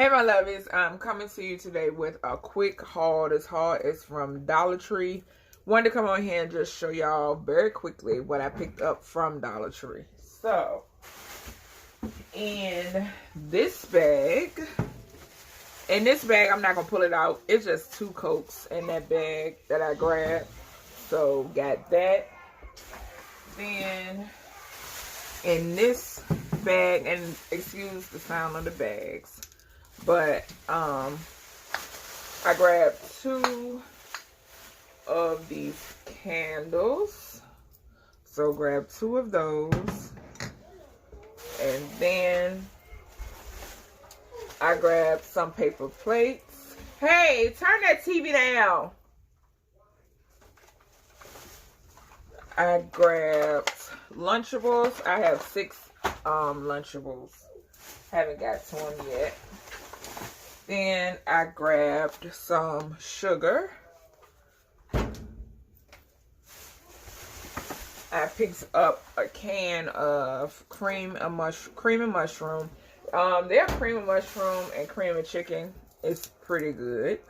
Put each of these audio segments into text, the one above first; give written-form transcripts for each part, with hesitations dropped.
Hey my lovies, I'm coming to you today with a quick haul. This haul is from Dollar Tree. Wanted to come on here and just show y'all very quickly what I picked up from Dollar Tree. So, in this bag, I'm not going to pull it out. It's just 2 Cokes in that bag that I grabbed. So, got that. Then, in this bag, and excuse the sound of the bags, but I grabbed 2 of these candles. So grab 2 of those. And then I grabbed some paper plates. Hey, turn that TV down. I grabbed Lunchables. I have 6 Lunchables. Haven't got to them yet. Then I grabbed some sugar. I picked up a can of cream and mushroom. Their cream and mushroom and cream and chicken is pretty good.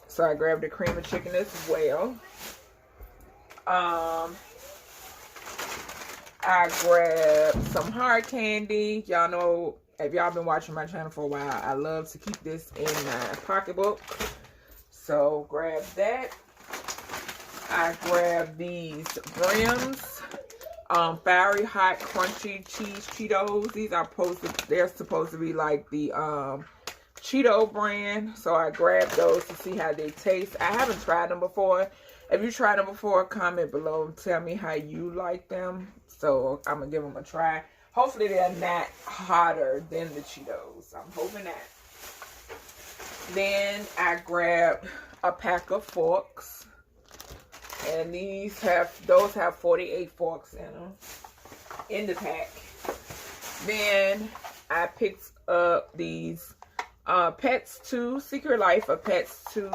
So I grabbed the cream and chicken as well. I grabbed some hard candy. Y'all know, if y'all been watching my channel for a while, I love to keep this in my pocketbook. So grab that. I grabbed these Brims, Fiery Hot Crunchy Cheese Cheetos. These are they're supposed to be like the Cheeto brand. So I grabbed those to see how they taste. I haven't tried them before. If you tried them before, comment below and tell me how you like them. So I'm gonna give them a try. Hopefully they're not hotter than the Cheetos. I'm hoping that. Then I grabbed a pack of forks. And those have 48 forks in them, in the pack. Then I picked up these Pets 2, Secret Life of Pets 2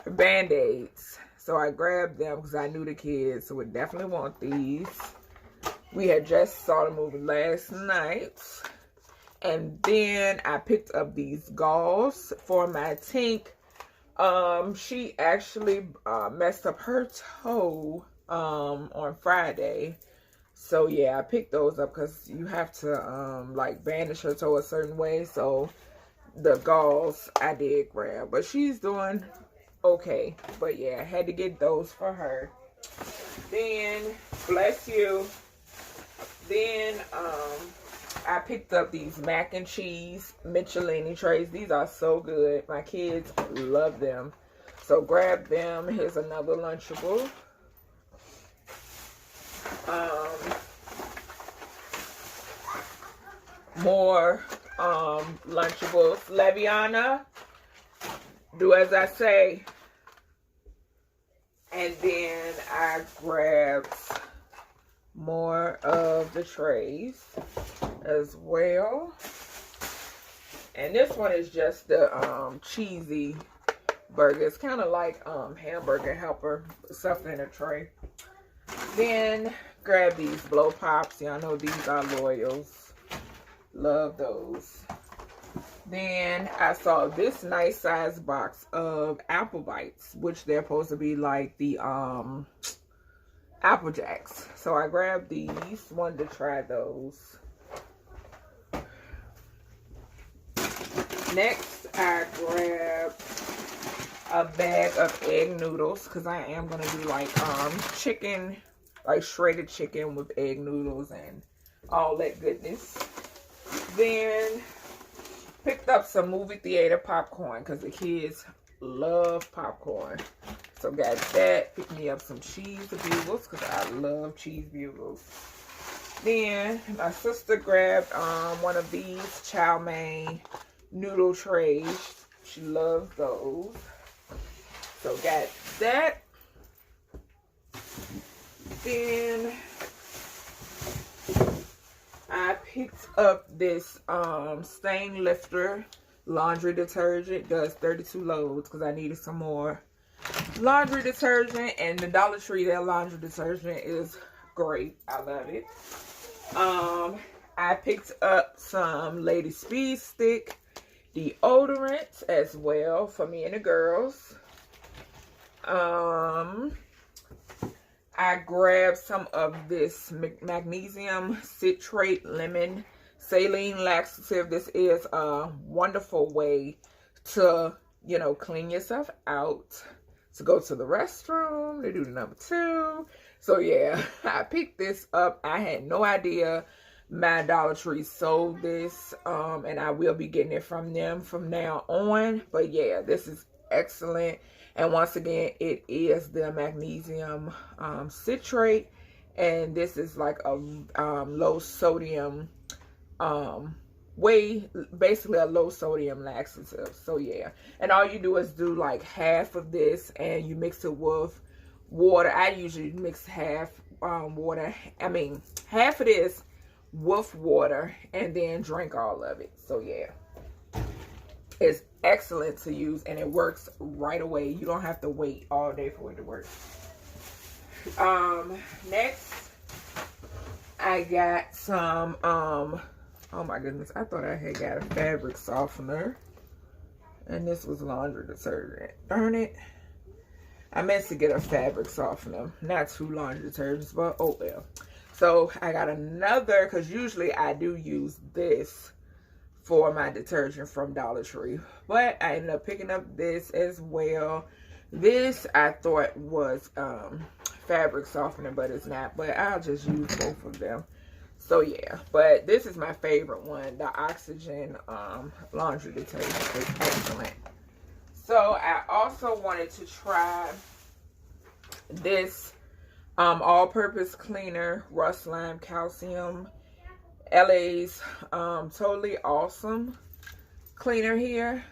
Band-Aids. So I grabbed them because I knew the kids would definitely want these. We had just saw the movie last night. And then I picked up these gauze for my Tink. She actually messed up her toe on Friday. So yeah, I picked those up because you have to like bandage her toe a certain way. So the gauze I did grab, but she's doing okay. But yeah, I had to get those for her. Then bless you. Then I picked up these mac and cheese Michelin trays. These are so good. My kids love them. So grab them. Here's another Lunchable. More Lunchables. Leviana, do as I say. And then I grabbed more of the trays as well. And this one is just the cheesy burger. It's kind of like hamburger helper stuff in a tray. Then grab these blow pops. Y'all know these are loyals. Love those. Then I saw this nice size box of Apple Bites, which they're supposed to be like the Apple Jacks. So I grabbed these. Wanted to try those. Next, I grabbed a bag of egg noodles because I am going to do like chicken, like shredded chicken with egg noodles and all that goodness. Then picked up some movie theater popcorn because the kids love popcorn. So got that. Picked me up some cheese bugles because I love cheese bugles. Then my sister grabbed one of these chow mein noodle trays. She loves those. So got that. Then I picked up this stain lifter laundry detergent. Does 32 loads because I needed some more laundry detergent. And the Dollar Tree, their laundry detergent is great. I love it. I picked up some Lady Speed Stick deodorant as well for me and the girls. I grabbed some of this magnesium citrate lemon saline laxative. This is a wonderful way to, you know, clean yourself out, to go to the restroom, to do the number 2. So yeah, I picked this up. I had no idea my Dollar Tree sold this, and I will be getting it from them from now on. But yeah, this is excellent. And once again, it is the magnesium citrate, and this is like a low sodium basically a low sodium laxative. So yeah, and all you do is do like half of this and you mix it with water. I usually mix half half of this with water and then drink all of it. So yeah, it's excellent to use and it works right away. You don't have to wait all day for it to work. Next I got some oh my goodness, I thought I had got a fabric softener and this was laundry detergent. Darn it, I meant to get a fabric softener, not 2 laundry detergents, but oh well. So I got another, because usually I do use this for my detergent from Dollar Tree, but I ended up picking up this as well. This I thought was fabric softener, but it's not, but I'll just use both of them. So yeah, but this is my favorite one, the Oxygen laundry detergent. It's excellent. So I also wanted to try this all-purpose cleaner, Rust Lime Calcium, LA's Totally Awesome cleaner here.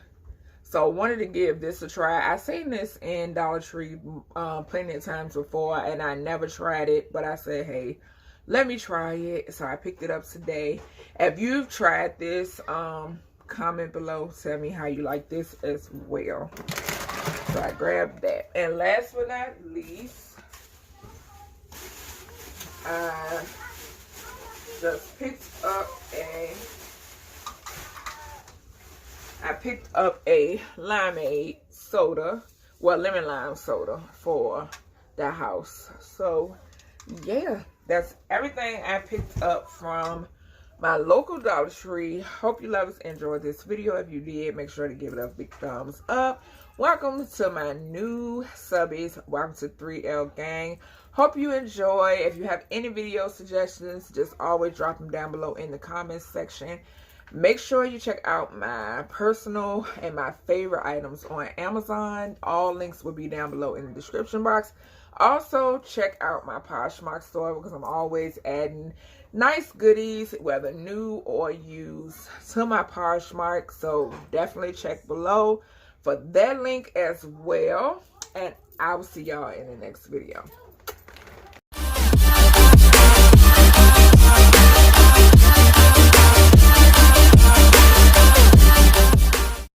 So I wanted to give this a try. I've seen this in Dollar Tree plenty of times before and I never tried it, but I said, hey, let me try it. So I picked it up today. If you've tried this, comment below, tell me how you like this as well. So I grabbed that. And last but not least, I just picked up a limeade soda, well, lemon lime soda for the house. So yeah, that's everything I picked up from my local Dollar Tree. Hope you lovers enjoyed this video. If you did, make sure to give it a big thumbs up. Welcome to my new subbies. Welcome to 3L Gang. Hope you enjoy. If you have any video suggestions, just always drop them down below in the comments section. Make sure you check out my personal and my favorite items on Amazon. All links will be down below in the description box. Also, check out my Poshmark store because I'm always adding nice goodies, whether new or used, to my Poshmark. So definitely check below for that link as well. And I will see y'all in the next video.